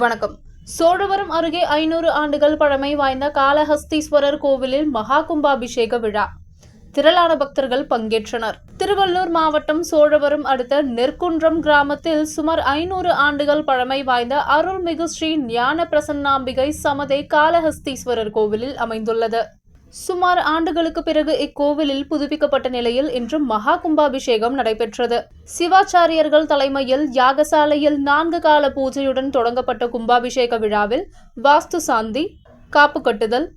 வணக்கம். சோழவரம் அருகே 500 ஆண்டுகள் பழமை வாய்ந்த காளஹஸ்தீஸ்வரர் கோவிலில் மகா கும்பாபிஷேக விழா. திரளான பக்தர்கள் பங்கேற்றனர். திருவள்ளூர் மாவட்டம் சோழவரம் அடுத்த நெற்குன்றம் கிராமத்தில் சுமார் 500 ஆண்டுகள் பழமை வாய்ந்த அருள்மிகு ஸ்ரீ ஞான பிரசன்னாம்பிகை சமதே காளஹஸ்தீஸ்வரர் கோவிலில் அமைந்துள்ளது. சுமார் ஆண்டுகளுக்கு பிறகு இக்கோவிலில் புதுப்பிக்கப்பட்ட நிலையில் இன்று மகா கும்பாபிஷேகம் நடைபெற்றது. சிவாச்சாரியர்கள் தலைமையில் யாகசாலையில் 4 கால பூஜையுடன் தொடங்கப்பட்ட கும்பாபிஷேக விழாவில் வாஸ்து சாந்தி, காப்பு கட்டுதல்,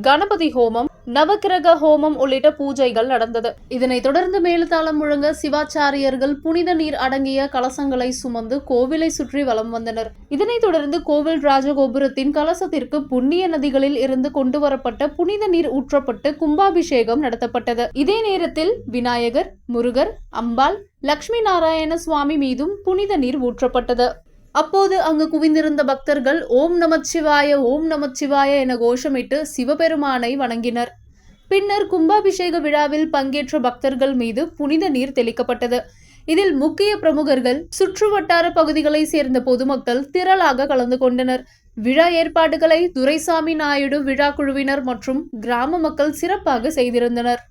கணபதி ஹோமம், நவக்கிரக ஹோமம் உள்ளிட்ட பூஜைகள் நடந்தது. இதனைத் தொடர்ந்து மேலுத்தாளம் முழங்க சிவாச்சாரியர்கள் புனித நீர் அடங்கிய கலசங்களை சுமந்து கோவிலை சுற்றி வலம் வந்தனர். இதனைத் தொடர்ந்து கோவில் ராஜகோபுரத்தின் கலசத்திற்கு புண்ணிய நதிகளில் இருந்து கொண்டு வரப்பட்ட புனித நீர் ஊற்றப்பட்டு கும்பாபிஷேகம் நடத்தப்பட்டது. இதே நேரத்தில் விநாயகர், முருகர், அம்பாள், லட்சுமி நாராயண சுவாமி மீதும் புனித நீர் ஊற்றப்பட்டது. அப்போது அங்கு குவிந்திருந்த பக்தர்கள் ஓம் நமச்சிவாய, ஓம் நமச்சிவாய என கோஷமிட்டு சிவபெருமானை வணங்கினர். பின்னர் கும்பாபிஷேக விழாவில் பங்கேற்ற பக்தர்கள் மீது புனித நீர் தெளிக்கப்பட்டது. இதில் முக்கிய பிரமுகர்கள், சுற்றுவட்டார பகுதிகளை சேர்ந்த பொதுமக்கள் திரளாக கலந்து கொண்டனர். விழா ஏற்பாடுகளை துரைசாமி நாயுடு விழா குழுவினர் மற்றும் கிராம மக்கள் சிறப்பாக செய்திருந்தனர்.